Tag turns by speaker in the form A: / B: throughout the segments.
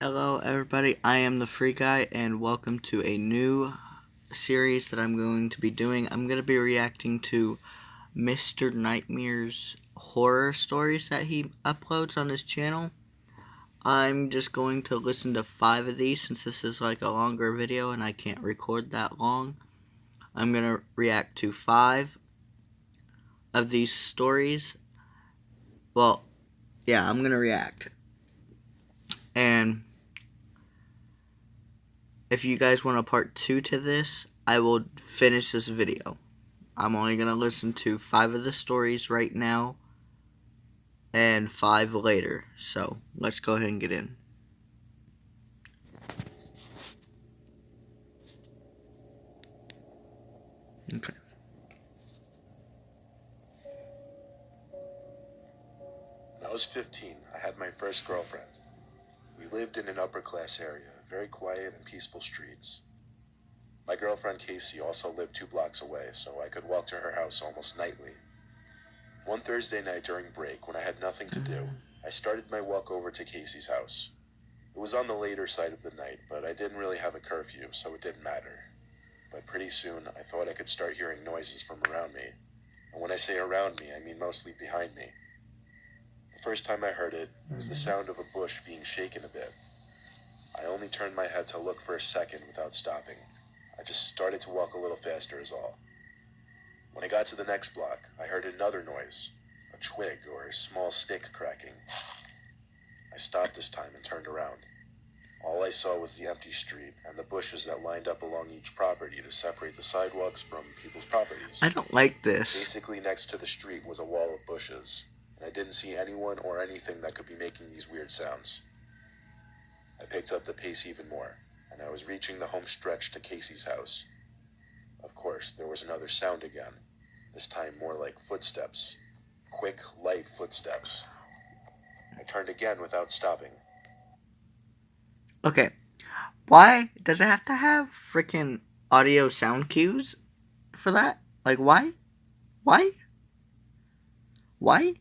A: Hello everybody, I am the Free Guy and welcome to a new series that I'm going to be doing. I'm going to be reacting to Mr. Nightmare's horror stories that he uploads on his channel. I'm just going to listen to 5 of these since this is like a longer video and I can't record that long. I'm going to react to 5 of these stories. Well, yeah, I'm going to react. And if you guys want a part 2 to this, I will finish this video. I'm only going to listen to 5 of the stories right now and 5 later. So, let's go ahead and get in. Okay.
B: When I was 15, I had my first girlfriend. We lived in an upper-class area, very quiet and peaceful streets. My girlfriend Casey also lived 2 blocks away, so I could walk to her house almost nightly. One Thursday night during break, when I had nothing to do, I started my walk over to Casey's house. It was on the later side of the night, but I didn't really have a curfew, so it didn't matter. But pretty soon, I thought I could start hearing noises from around me. And when I say around me, I mean mostly behind me. The first time I heard it was the sound of a bush being shaken a bit. I only turned my head to look for a second without stopping. I just started to walk a little faster is all. When I got to the next block, I heard another noise, a twig or a small stick cracking. I stopped this time and turned around. All I saw was the empty street and the bushes that lined up along each property to separate the sidewalks from people's properties.
A: I don't like this.
B: Basically next to the street was a wall of bushes. I didn't see anyone or anything that could be making these weird sounds. I picked up the pace even more, and I was reaching the home stretch to Casey's house. Of course, there was another sound again, this time more like footsteps. Quick, light footsteps. I turned again without stopping.
A: Okay. Why does it have to have freaking audio sound cues for that? Like, why? Why? Why?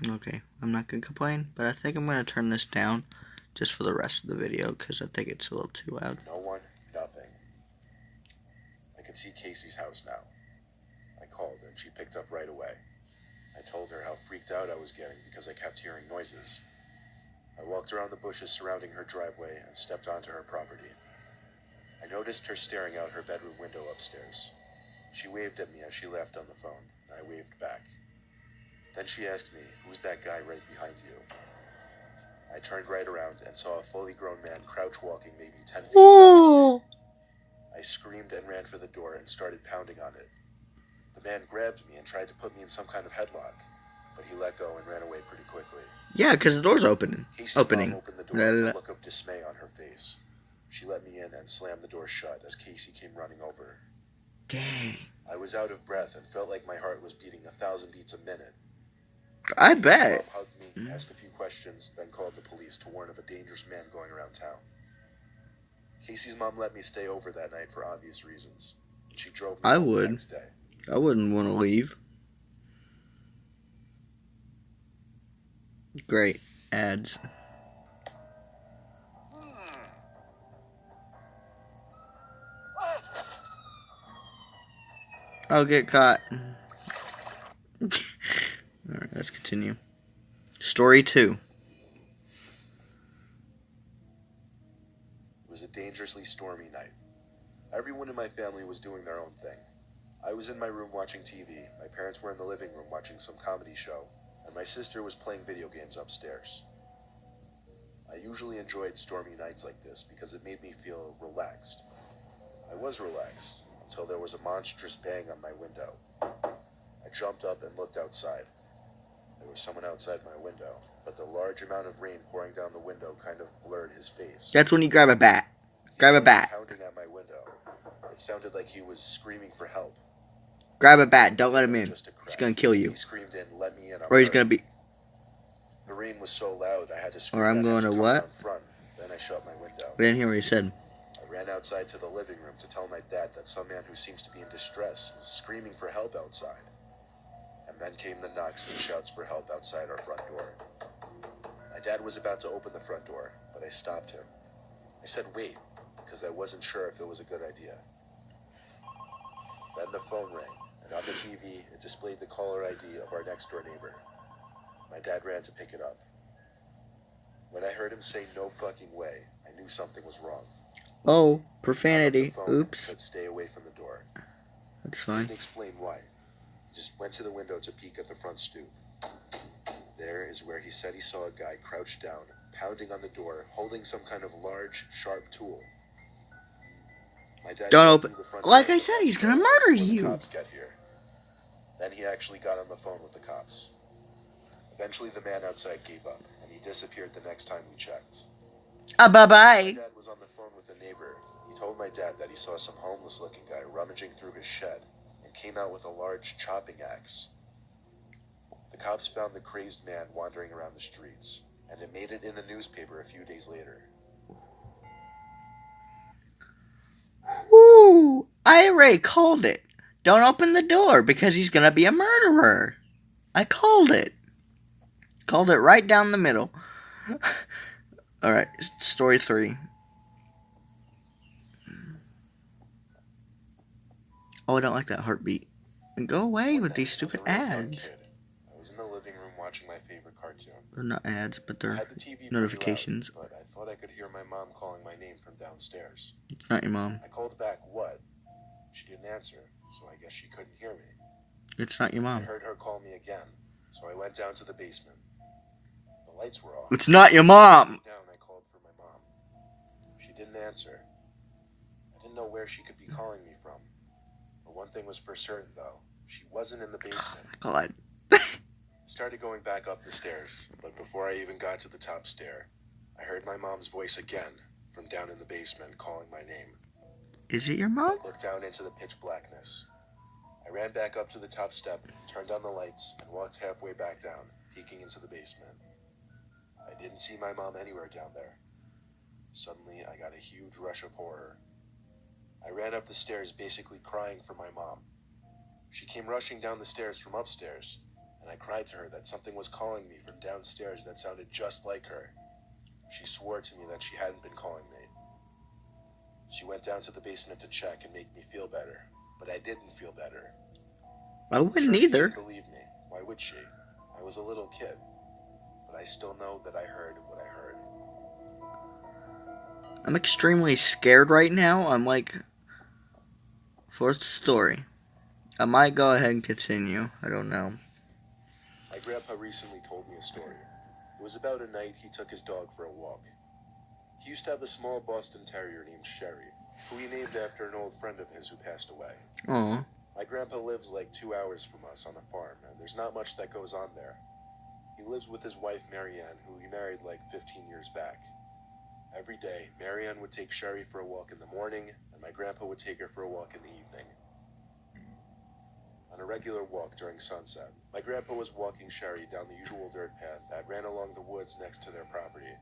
A: Okay, I'm not gonna complain, but I think I'm gonna turn this down just for the rest of the video because I think it's a little too loud.
B: No one, nothing. I could see Casey's house now. I called and she picked up right away. I told her how freaked out I was getting because I kept hearing noises. I walked around the bushes surrounding her driveway and stepped onto her property. I noticed her staring out her bedroom window upstairs. She waved at me as she left on the phone, and I waved back. Then she asked me, "Who's that guy right behind you?" I turned right around and saw a fully grown man crouch walking maybe 10 feet down. I screamed and ran for the door and started pounding on it. The man grabbed me and tried to put me in some kind of headlock, but he let go and ran away pretty quickly.
A: Yeah, because the door's opening.
B: Casey's mom opened the door with a look of dismay on her face. She let me in and slammed the door shut as Casey came running over.
A: Dang.
B: I was out of breath and felt like my heart was beating 1,000 beats a minute.
A: I bet.
B: Mom hugged me, asked a few questions, then called the police to warn of a dangerous man going around town. Casey's mom let me stay over that night for obvious reasons. She drove me home the next day.
A: I wouldn't want to leave. Great. Ads. I'll get caught. Alright, let's continue. Story 2.
B: It was a dangerously stormy night. Everyone in my family was doing their own thing. I was in my room watching TV, my parents were in the living room watching some comedy show, and my sister was playing video games upstairs. I usually enjoyed stormy nights like this because it made me feel relaxed. I was relaxed until there was a monstrous bang on my window. I jumped up and looked outside. There was someone outside my window, but the large amount of rain pouring down the window kind of blurred his face.
A: That's when you grab a bat. Grab a bat.
B: Pounding at my window. It sounded like he was screaming for help.
A: Grab a bat. Don't let him in. He's gonna kill you.
B: He screamed in, "Let me in."
A: Or he's gonna be.
B: The rain was so loud I had to scream.
A: Or I'm going to what?
B: Front. Then I shut my window.
A: I didn't hear what he said.
B: I ran outside to the living room to tell my dad that some man who seems to be in distress is screaming for help outside. And then came the knocks and shouts for help outside our front door. My dad was about to open the front door, but I stopped him. I said wait, because I wasn't sure if it was a good idea. Then the phone rang, and on the TV, it displayed the caller ID of our next-door neighbor. My dad ran to pick it up. When I heard him say no fucking way, I knew something was wrong.
A: Oh,
B: He
A: profanity.
B: hung up the phone and
A: Oops.
B: said stay away from the door.
A: That's
B: He
A: fine.
B: didn't explain why. He just went to the window to peek at the front stoop. There is where he said he saw a guy crouched down, pounding on the door, holding some kind of large, sharp tool. My dad
A: Don't
B: yelled
A: open.
B: through the front
A: Like
B: door
A: I
B: to
A: said,
B: let
A: he's
B: me
A: gonna
B: know
A: murder
B: before the
A: you.
B: cops get here. Then he actually got on the phone with the cops. Eventually, the man outside gave up, and he disappeared the next time we checked. My
A: Bye-bye.
B: dad was on the phone with a neighbor. He told my dad that he saw some homeless-looking guy rummaging through his shed and came out with a large chopping axe. The cops found the crazed man wandering around the streets, and it made it in the newspaper a few days later.
A: Woo! I already called it. Don't open the door because he's gonna be a murderer. I called it. Called it right down the middle. Alright, story 3. Oh, I don't like that heartbeat. And go away with these stupid ads.
B: I was in the living room watching my favorite cartoon.
A: They're not ads, but
B: I
A: they're
B: had the TV
A: notifications.
B: pretty loud, but I thought I could hear my mom calling my name from downstairs.
A: It's not your mom.
B: I called back, what? She didn't answer, so I guess she couldn't hear me.
A: It's not your
B: I
A: mom.
B: heard her call me again, so I went down to the basement. The lights were off.
A: It's not your mom!
B: Down, I called for my mom. She didn't answer. I didn't know where she could be calling me from. But one thing was for certain, though. She wasn't in the basement.
A: Oh my god.
B: I started going back up the stairs, but before I even got to the top stair, I heard my mom's voice again from down in the basement calling my name.
A: Is it your mom?
B: I looked down into the pitch blackness. I ran back up to the top step, turned on the lights, and walked halfway back down, peeking into the basement. I didn't see my mom anywhere down there. Suddenly, I got a huge rush of horror. I ran up the stairs, basically crying for my mom. She came rushing down the stairs from upstairs, and I cried to her that something was calling me from downstairs that sounded just like her. She swore to me that she hadn't been calling me. She went down to the basement to check and make me feel better, but I didn't feel better.
A: I wouldn't
B: Sure, she
A: either.
B: didn't believe me. Why would she? I was a little kid, but I still know that I heard what I heard.
A: I'm extremely scared right now. I'm like, fourth story. I might go ahead and continue. I don't know.
B: My grandpa recently told me a story. It was about a night he took his dog for a walk. He used to have a small Boston Terrier named Sherry, who he named after an old friend of his who passed away.
A: Aw.
B: My grandpa lives like 2 hours from us on a farm, and there's not much that goes on there. He lives with his wife Marianne, who he married like 15 years back. Every day, Marianne would take Sherry for a walk in the morning, and my grandpa would take her for a walk in the evening. On a regular walk during sunset, my grandpa was walking Sherry down the usual dirt path that ran along the woods next to their property.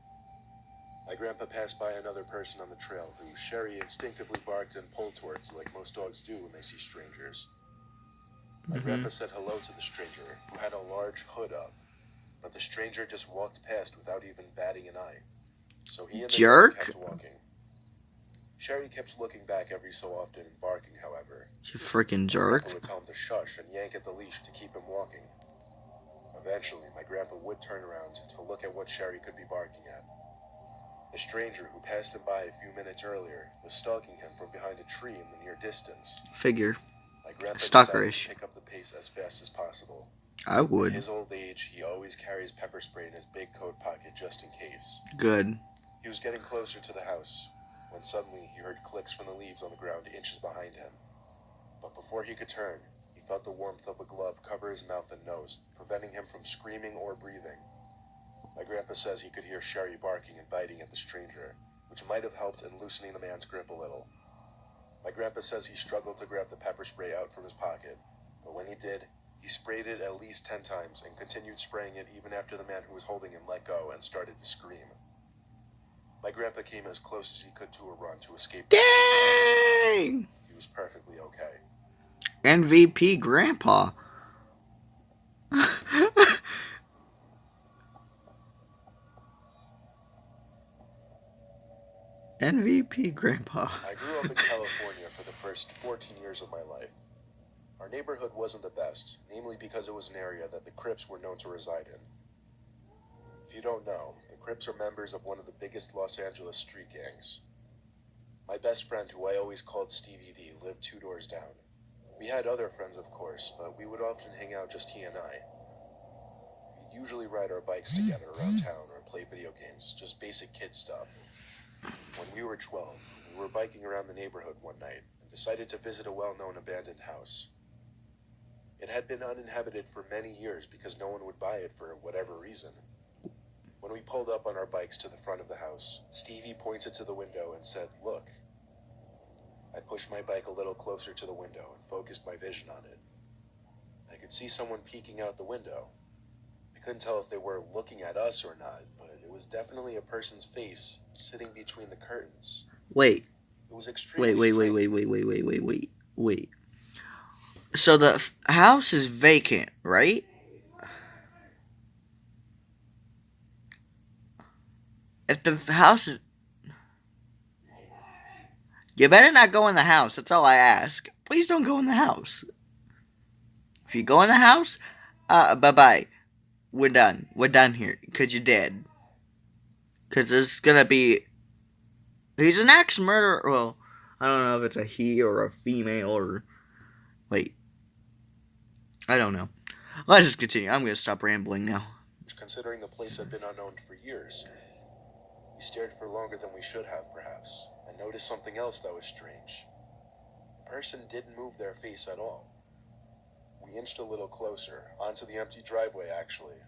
B: My grandpa passed by another person on the trail who Sherry instinctively barked and pulled towards like most dogs do when they see strangers. My grandpa said hello to the stranger, who had a large hood up, but the stranger just walked past without even batting an eye. So he and the dog kept walking. Sherry kept looking back every so often and barking, however.
A: You freaking
B: My
A: jerk.
B: grandpa would tell him to shush and yank at the leash to keep him walking. Eventually, my grandpa would turn around to look at what Sherry could be barking at. The stranger who passed him by a few minutes earlier was stalking him from behind a tree in the near distance.
A: Figure.
B: My grandpa
A: Stalkerish.
B: decided to pick up the pace as fast as possible.
A: I
B: In
A: would.
B: his old age, he always carries pepper spray in his big coat pocket just in case.
A: Good.
B: He was getting closer to the house when suddenly he heard clicks from the leaves on the ground inches behind him. But before he could turn, he felt the warmth of a glove cover his mouth and nose, preventing him from screaming or breathing. My grandpa says he could hear Sherry barking and biting at the stranger, which might have helped in loosening the man's grip a little. My grandpa says he struggled to grab the pepper spray out from his pocket, but when he did, he sprayed it at least 10 times and continued spraying it even after the man who was holding him let go and started to scream. My grandpa came as close as he could to a run to escape.
A: Dang!
B: He was perfectly okay.
A: MVP Grandpa. MVP Grandpa.
B: I grew up in California for the first 14 years of my life. Our neighborhood wasn't the best, namely because it was an area that the Crips were known to reside in. If you don't know, the Crips are members of one of the biggest Los Angeles street gangs. My best friend, who I always called Stevie D, lived 2 doors down. We had other friends, of course, but we would often hang out just he and I. We'd usually ride our bikes together around town or play video games, just basic kid stuff. When we were 12, we were biking around the neighborhood one night and decided to visit a well-known abandoned house. It had been uninhabited for many years because no one would buy it for whatever reason. When we pulled up on our bikes to the front of the house, Stevie pointed to the window and said, "Look." I pushed my bike a little closer to the window and focused my vision on it. I could see someone peeking out the window. I couldn't tell if they were looking at us or not, but it was definitely a person's face sitting between the curtains.
A: Wait.
B: It was extremely strange.
A: Wait. So the house is vacant, right? If the house is... You better not go in the house, that's all I ask. Please don't go in the house. If you go in the house, bye-bye. We're done. We're done here, because you're dead. Because there's gonna be... He's an ex-murderer. Well, I don't know if it's a he or a female or... Wait. I don't know. Let's just continue. I'm gonna stop rambling now.
B: Considering the place had been unknown for years. We stared for longer than we should have, perhaps, and noticed something else that was strange. The person didn't move their face at all. We inched a little closer, onto the empty driveway, actually.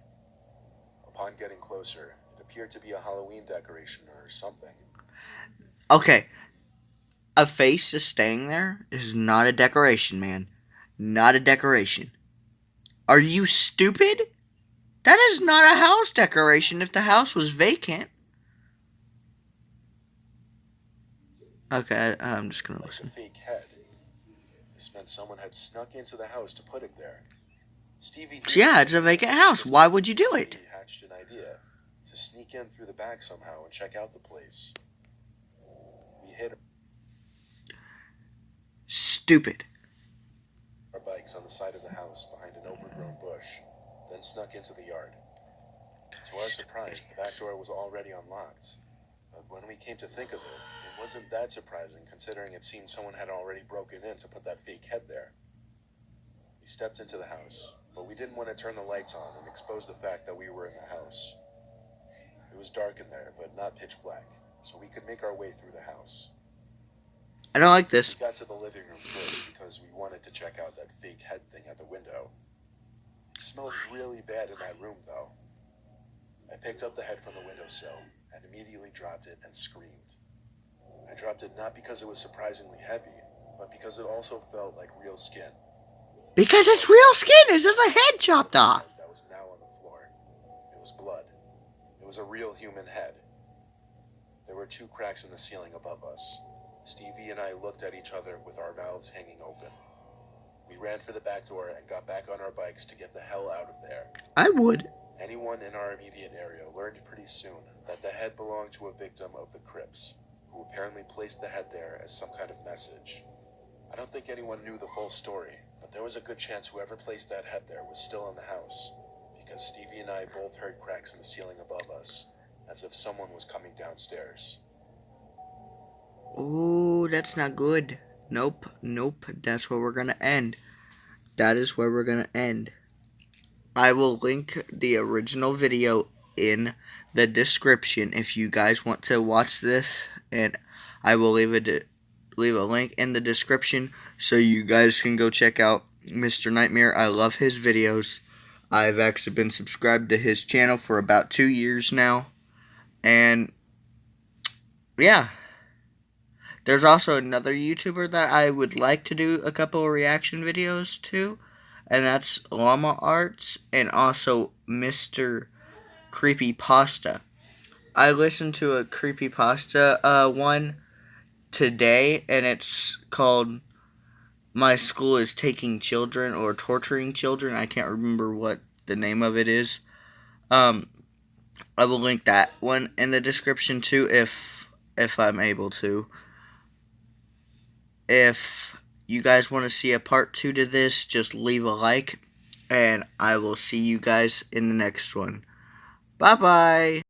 B: Upon getting closer, it appeared to be a Halloween decoration or something.
A: Okay. A face just staying there is not a decoration, man. Not a decoration. Are you stupid? That is not a house decoration if the house was vacant. Okay, I'm just gonna listen.
B: Like a fake head. This meant someone had snuck into the house to put it there. Stevie...
A: Yeah, it's a vacant house. Why would you do it?
B: He hatched an idea to sneak in through the back somehow and check out the place. We hid
A: Stupid.
B: our bikes on the side of the house behind an overgrown bush, then snuck into the yard. To our surprise, the back door was already unlocked. But when we came to think of it, it wasn't that surprising considering it seemed someone had already broken in to put that fake head there. We stepped into the house, but we didn't want to turn the lights on and expose the fact that we were in the house. It was dark in there, but not pitch black, so we could make our way through the house.
A: I don't like this.
B: We got to the living room first because we wanted to check out that fake head thing at the window. It smelled really bad in that room, though. I picked up the head from the windowsill and immediately dropped it and screamed. I dropped it not because it was surprisingly heavy, but because it also felt like real skin.
A: Because it's real skin. It's just a head chopped off.
B: That was now on the floor. It was blood. It was a real human head. There were 2 cracks in the ceiling above us. Stevie and I looked at each other with our mouths hanging open. We ran for the back door and got back on our bikes to get the hell out of there.
A: I would.
B: Anyone in our immediate area learned pretty soon that the head belonged to a victim of the Crips, who apparently placed the head there as some kind of message. I don't think anyone knew the full story, but there was a good chance whoever placed that head there was still in the house, because Stevie and I both heard cracks in the ceiling above us, as if someone was coming downstairs.
A: Oh, that's not good. Nope. That's where we're gonna end. That is where we're gonna end. I will link the original video in the description if you guys want to watch this, and I will leave a link in the description so you guys can go check out Mr. Nightmare. I love his videos. I've actually been subscribed to his channel for about 2 years now, and yeah. There's also another YouTuber that I would like to do a couple of reaction videos to, and that's Llama Arts, and also Mr. Creepypasta. I listened to a Creepypasta one today, and it's called My School is Taking Children, or Torturing Children. I can't remember what the name of it is. I will link that one in the description too if I'm able to. If you guys want to see a part 2 to this, just leave a like, and I will see you guys in the next one. Bye bye!